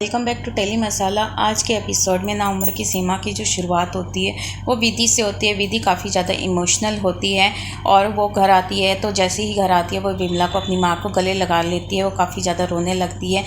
Welcome back to tele मसाला। आज के episode में नाउम्र की सीमा की जो शुरुआत होती है वो विधि से होती है। विधि काफ़ी ज़्यादा इमोशनल होती है और वो घर आती है तो जैसे ही घर आती है वो विमला को अपनी माँ को गले लगा लेती है। वो काफ़ी ज़्यादा रोने लगती है।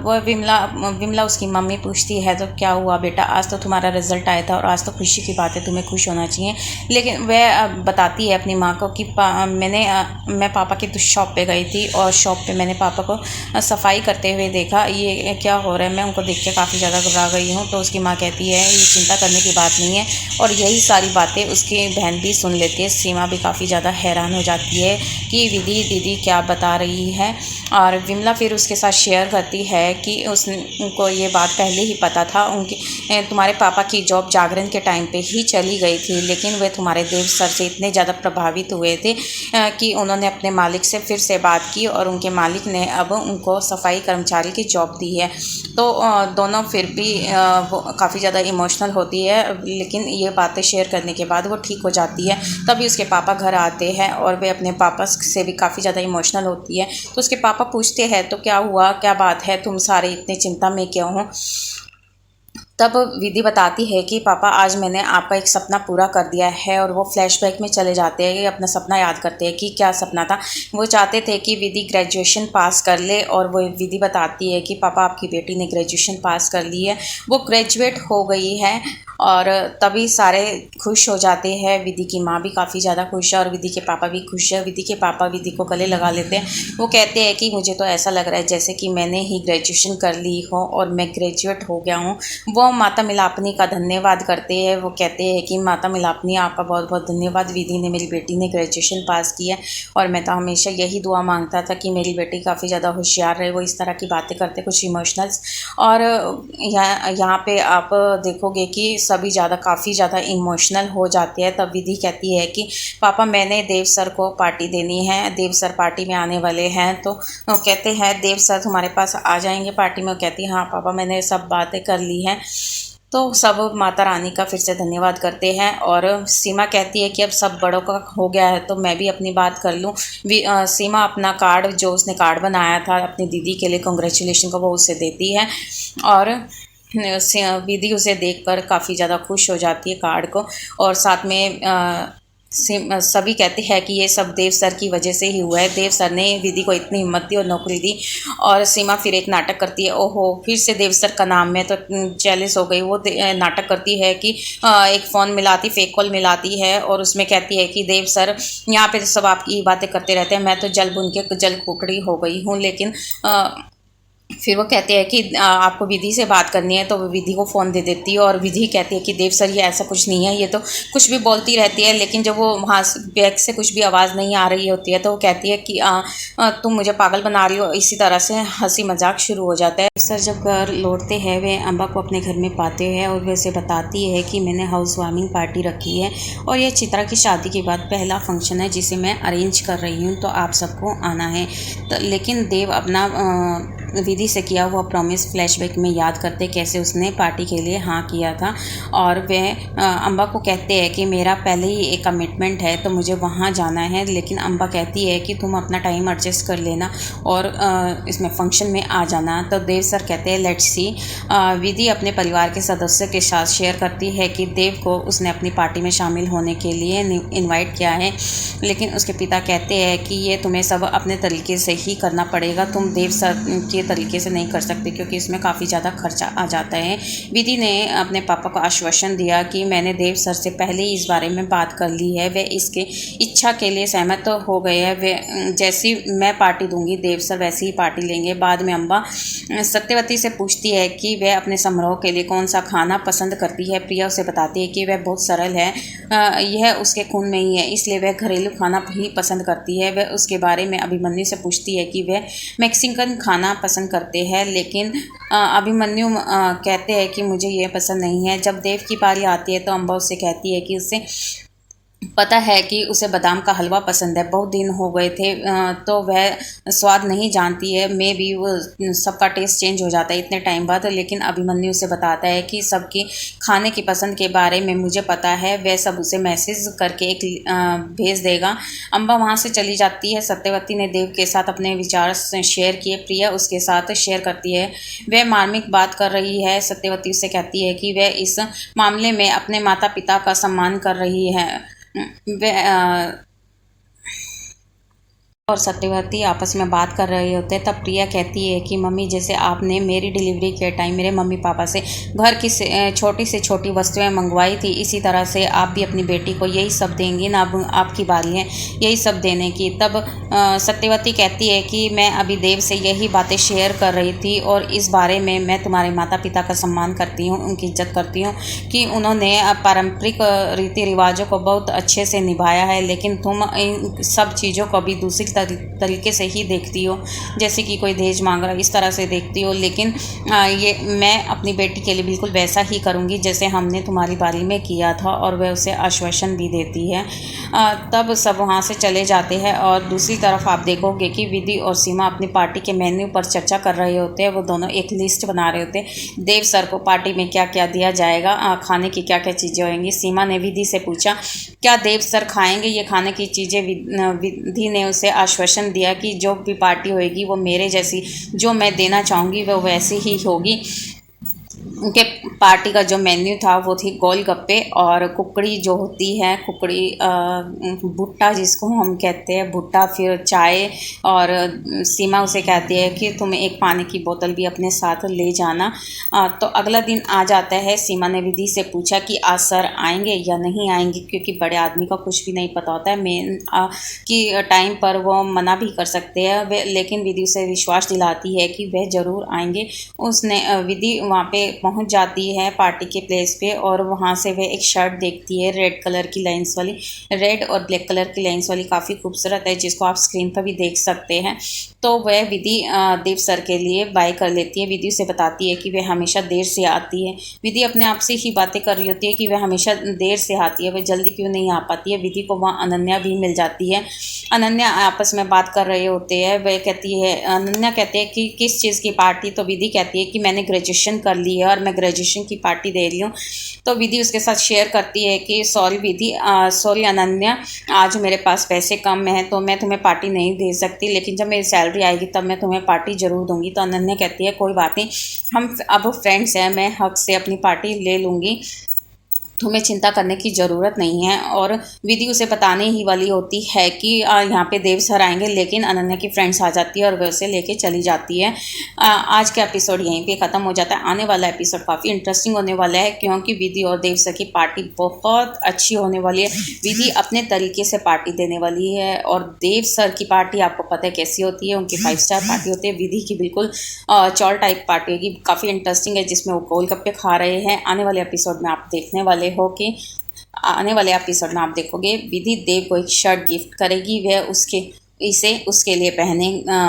वह विमला उसकी मम्मी पूछती है तो क्या हुआ बेटा, आज तो तुम्हारा रिज़ल्ट आया था और आज तो खुशी की बात है, तुम्हें खुश होना चाहिए। लेकिन वह बताती है अपनी माँ को कि मैं पापा की शॉप पे गई थी और शॉप पे मैंने पापा को सफाई करते हुए देखा। ये क्या हो रहा है, मैं उनको देख के काफ़ी ज़्यादा घबरा गई हूँ। तो उसकी माँ कहती है ये चिंता करने की बात नहीं है। और यही सारी बातें उसकी बहन भी सुन लेती है। सीमा भी काफ़ी ज़्यादा हैरान हो जाती है कि विधि दीदी क्या बता रही है। और विमला फिर उसके साथ शेयर करती है कि उनको ये बात पहले ही पता था। तुम्हारे पापा की जॉब जागरण के टाइम पे ही चली गई थी, लेकिन वे तुम्हारे देव सर से इतने ज़्यादा प्रभावित हुए थे कि उन्होंने अपने मालिक से फिर से बात की और उनके मालिक ने अब उनको सफाई कर्मचारी की जॉब दी है। तो दोनों फिर भी वो काफ़ी ज़्यादा इमोशनल होती है, लेकिन ये बातें शेयर करने के बाद वो ठीक हो जाती है। तभी उसके पापा घर आते हैं और वे अपने पापा से भी काफ़ी ज़्यादा इमोशनल होती है। तो उसके पापा पूछते हैं तो क्या हुआ, क्या बात है, तुम सारे इतने चिंता में क्यों हो। तब विधि बताती है कि पापा आज मैंने आपका एक सपना पूरा कर दिया है। और वो फ्लैशबैक में चले जाते हैं, अपना सपना याद करते हैं कि क्या सपना था। वो चाहते थे कि विधि ग्रेजुएशन पास कर ले और वो विधि बताती है कि पापा आपकी बेटी ने ग्रेजुएशन पास कर ली है, वो ग्रेजुएट हो गई है। और तभी सारे खुश हो जाते हैं। विधि की माँ भी काफ़ी ज़्यादा खुश है और विधि के पापा भी खुश है। विधि के पापा विधि को गले लगा लेते हैं। वो कहते हैं कि मुझे तो ऐसा लग रहा है जैसे कि मैंने ही ग्रेजुएशन कर ली हो और मैं ग्रेजुएट हो गया हूँ। वो माता मिलापनी का धन्यवाद करते हैं। वो कहते हैं कि माता मिलापनी आपका बहुत बहुत धन्यवाद, विधि ने, मेरी बेटी ने ग्रेजुएशन पास की है और मैं तो हमेशा यही दुआ मांगता था कि मेरी बेटी काफ़ी ज़्यादा होशियार रहे। वो इस तरह की बातें करते कुछ इमोशनल्स। और यहाँ पे आप देखोगे कि सभी काफ़ी ज़्यादा इमोशनल हो जाते हैं। तब विधि कहती है कि पापा मैंने देव सर को पार्टी देनी है, देव सर पार्टी में आने वाले हैं। तो वो कहते हैं देव सर तुम्हारे पास आ जाएंगे पार्टी में। वो कहती है हाँ पापा मैंने सब बातें कर ली हैं। तो सब माता रानी का फिर से धन्यवाद करते हैं। और सीमा कहती है कि अब सब बड़ों का हो गया है तो मैं भी अपनी बात कर लूँ। सीमा अपना कार्ड, जो उसने कार्ड बनाया था अपनी दीदी के लिए कांग्रेचुलेशन का, वो उसे देती है। और विधि उसे देखकर काफ़ी ज़्यादा खुश हो जाती है कार्ड को। और साथ में सभी कहते हैं कि ये सब देव सर की वजह से ही हुआ है। देव सर ने विधि को इतनी हिम्मत दी और नौकरी दी। और सीमा फिर एक नाटक करती है, ओहो फिर से देव सर का नाम, में तो जेलिस हो गई। वो नाटक करती है कि एक फ़ोन मिलाती, फेक कॉल मिलाती है और उसमें कहती है कि देव सर यहाँ पे तो सब आपकी बातें करते रहते हैं, मैं तो जल बुन के जल कुकड़ी हो गई हूँ। लेकिन फिर वो कहते हैं कि आपको विधि से बात करनी है, तो वो विधि को फ़ोन दे देती है। और विधि कहती है कि देव सर ये ऐसा कुछ नहीं है, ये तो कुछ भी बोलती रहती है। लेकिन जब वो वहाँ बैग से कुछ भी आवाज़ नहीं आ रही होती है तो वो कहती है कि तुम मुझे पागल बना रही हो। इसी तरह से हंसी मजाक शुरू हो जाता है। सर जब घर लौटते हैं वे अम्बा को अपने घर में पाते हैं और वैसे बताती है कि मैंने हाउस वार्मिंग पार्टी रखी है और ये चित्रा की शादी के बाद पहला फंक्शन है जिसे मैं अरेंज कर रही हूँ, तो आप सबको आना है। तो लेकिन देव अपना विधि से किया हुआ प्रॉमिस फ्लैशबैक में याद करते कैसे उसने पार्टी के लिए हाँ किया था। और वह अम्बा को कहते हैं कि मेरा पहले ही एक कमिटमेंट है तो मुझे वहाँ जाना है। लेकिन अम्बा कहती है कि तुम अपना टाइम एडजस्ट कर लेना और इसमें फंक्शन में आ जाना। तो देव सर कहते हैं लेट्स सी। विधि अपने परिवार के सदस्य के साथ शेयर करती है कि देव को उसने अपनी पार्टी में शामिल होने के लिए इन्वाइट किया है, लेकिन उसके पिता कहते हैं कि ये तुम्हें सब अपने तरीके से ही करना पड़ेगा, तुम देव सर के तरीके से नहीं कर सकते क्योंकि इसमें काफ़ी ज़्यादा खर्चा आ जाता है। विधि ने अपने पापा को आश्वासन दिया कि मैंने देव सर से पहले ही इस बारे में बात कर ली है, वे इसके इच्छा के लिए सहमत हो गए हैं। वे जैसी मैं पार्टी दूंगी देव सर वैसी ही पार्टी लेंगे। बाद में अम्बा सत्यवती से पूछती है कि वह अपने समारोह के लिए कौन सा खाना पसंद करती है। प्रिया उसे बताती है कि वह बहुत सरल है, यह उसके खून में ही है, इसलिए वह घरेलू खाना ही पसंद करती है। वह उसके बारे में अभिमन्यु से पूछती है कि वह मैक्सिकन खाना पसंद करते हैं, लेकिन अभिमन्यु कहते हैं कि मुझे ये पसंद नहीं है। जब देव की बारी आती है तो अम्बा उससे कहती है कि उसे पता है कि उसे बादाम का हलवा पसंद है। बहुत दिन हो गए थे तो वह स्वाद नहीं जानती है। मे बी वो सबका टेस्ट चेंज हो जाता है इतने टाइम बाद। लेकिन अभिमन्यु उसे बताता है कि सबकी खाने की पसंद के बारे में मुझे पता है। वह सब उसे मैसेज करके एक भेज देगा। अम्बा वहाँ से चली जाती है। सत्यवती ने देव के साथ अपने विचार शेयर किए। प्रिया उसके साथ शेयर करती है। वह मार्मिक बात कर रही है। सत्यवती उसे कहती है कि वह इस मामले में अपने माता पिता का सम्मान कर रही है। वे और सत्यवती आपस में बात कर रहे होते हैं। तब प्रिया कहती है कि मम्मी, जैसे आपने मेरी डिलीवरी के टाइम मेरे मम्मी पापा से घर की छोटी से छोटी वस्तुएं मंगवाई थी, इसी तरह से आप भी अपनी बेटी को यही सब देंगी ना। अब आपकी बारी है यही सब देने की। तब सत्यवती कहती है कि मैं अभी देव से यही बातें शेयर कर रही थी और इस बारे में मैं तुम्हारे माता पिता का सम्मान करती हूँ, उनकी इज्जत करती हूँ कि उन्होंने पारंपरिक रीति रिवाजों को बहुत अच्छे से निभाया है। लेकिन तुम इन सब चीज़ों को भी दूसरी तरीके से ही देखती हो, जैसे कि कोई दहेज मांग रहा है, इस तरह से देखती हो। लेकिन ये मैं अपनी बेटी के लिए बिल्कुल वैसा ही करूँगी जैसे हमने तुम्हारी बारी में किया था। और वह उसे आश्वासन भी देती है। तब सब वहाँ से चले जाते हैं और दूसरी तरफ आप देखोगे कि विधि और सीमा अपनी पार्टी के मेन्यू पर चर्चा कर रहे होते हैं। वो दोनों एक लिस्ट बना रहे होते हैं। देव सर को पार्टी में क्या क्या दिया जाएगा, खाने की क्या क्या चीज़ें होंगी। सीमा ने विधि से पूछा, क्या देव सर खाएंगे ये खाने की चीज़ें। विधि ने उसे आश्वासन दिया कि जो भी पार्टी होएगी वो मेरे जैसी, जो मैं देना चाहूँगी वो वैसी ही होगी। उनके पार्टी का जो मेन्यू था वो थी गोलगप्पे और कुकड़ी जो होती है, कुकड़ी भुट्टा जिसको हम कहते हैं, भुट्टा, फिर चाय। और सीमा उसे कहती है कि तुम एक पानी की बोतल भी अपने साथ ले जाना। तो अगला दिन आ जाता है। सीमा ने विधि से पूछा कि आज सर आएंगे या नहीं आएंगे, क्योंकि बड़े आदमी का कुछ भी नहीं पता होता है। मेन कि टाइम पर वो मना भी कर सकते हैं वे, लेकिन विधि उसे विश्वास दिलाती है कि वह ज़रूर आएंगे। उसने विधि वहाँ पे पहुंच जाती है पार्टी के प्लेस पे और वहाँ से वह एक शर्ट देखती है रेड कलर की लाइंस वाली, रेड और ब्लैक कलर की लाइंस वाली, काफ़ी खूबसूरत है, जिसको आप स्क्रीन पर भी देख सकते हैं। तो वह विधि देव सर के लिए बाय कर लेती है। विधि उसे बताती है कि वह हमेशा देर से आती है। विधि अपने आप से ही बातें कर रही होती है कि वह हमेशा देर से आती है, वह जल्दी क्यों नहीं आ पाती है। विधि को वहाँ अनन्या भी मिल जाती है। अनन्या आपस में बात कर रहे होते हैं। वह कहती है, अनन्या कहती है कि किस चीज़ की पार्टी। तो विधि कहती है कि मैंने ग्रेजुएशन कर ली है और मैं ग्रेजुएशन की पार्टी दे रही हूँ। तो विधि उसके साथ शेयर करती है कि सॉरी विधि, सॉरी अनन्या, आज मेरे पास पैसे कम हैं तो मैं तुम्हें पार्टी नहीं दे सकती, लेकिन जब मेरी सैलरी आएगी तब मैं तुम्हें पार्टी ज़रूर दूंगी। तो अनन्या कहती है कोई बात नहीं, हम अब फ्रेंड्स हैं, मैं हक से अपनी पार्टी ले लूँगी, तुम्हें चिंता करने की ज़रूरत नहीं है। और विधि उसे बताने ही वाली होती है कि यहाँ पे देव सर आएंगे, लेकिन अनन्या की फ्रेंड्स आ जाती है और वह उसे लेके चली जाती है। आज का एपिसोड यहीं पे ख़त्म हो जाता है। आने वाला एपिसोड काफ़ी इंटरेस्टिंग होने वाला है, क्योंकि विधि और देव सर की पार्टी बहुत अच्छी होने वाली है। विधि अपने तरीके से पार्टी देने वाली है और देव सर की पार्टी आपको पता है कैसी होती है, उनकी 5 स्टार पार्टी होती है। विधि की बिल्कुल चौल टाइप पार्टी होगी, काफ़ी इंटरेस्टिंग है, जिसमें वो गोलगप्पे खा रहे हैं। आने वाले एपिसोड में आप देखने वाले हो कि आने वाले एपिसोड में आप देखोगे विधि देव को एक शर्ट गिफ्ट करेगी। वह उसके लिए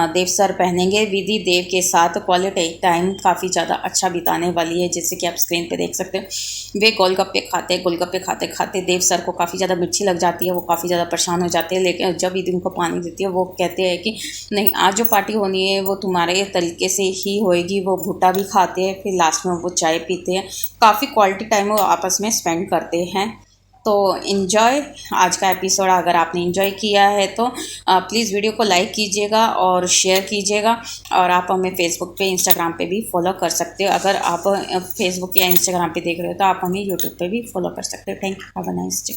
देव सर पहनेंगे। विधि देव के साथ क्वालिटी टाइम काफ़ी ज़्यादा अच्छा बिताने वाली है, जैसे कि आप स्क्रीन पे देख सकते हो। वे गोलगप्पे खाते खाते देव सर को काफ़ी ज़्यादा मिर्ची लग जाती है, वो काफ़ी ज़्यादा परेशान हो जाते हैं। लेकिन जब विधि उनको पानी देती है वो कहते हैं कि नहीं, आज जो पार्टी होनी है वो तुम्हारे तरीके से ही होएगी। वो भुट्टा भी खाते हैं, फिर लास्ट में वो चाय पीते हैं, काफ़ी क्वालिटी टाइम वो आपस में स्पेंड करते हैं। तो इन्जॉय आज का एपिसोड। अगर आपने इन्जॉय किया है तो प्लीज़ वीडियो को लाइक कीजिएगा और शेयर कीजिएगा। और आप हमें फेसबुक पे, इंस्टाग्राम पे भी फॉलो कर सकते हो। अगर आप फेसबुक या इंस्टाग्राम पे देख रहे हो तो आप हमें यूट्यूब पे भी फॉलो कर सकते हो। Thank you, have a nice day.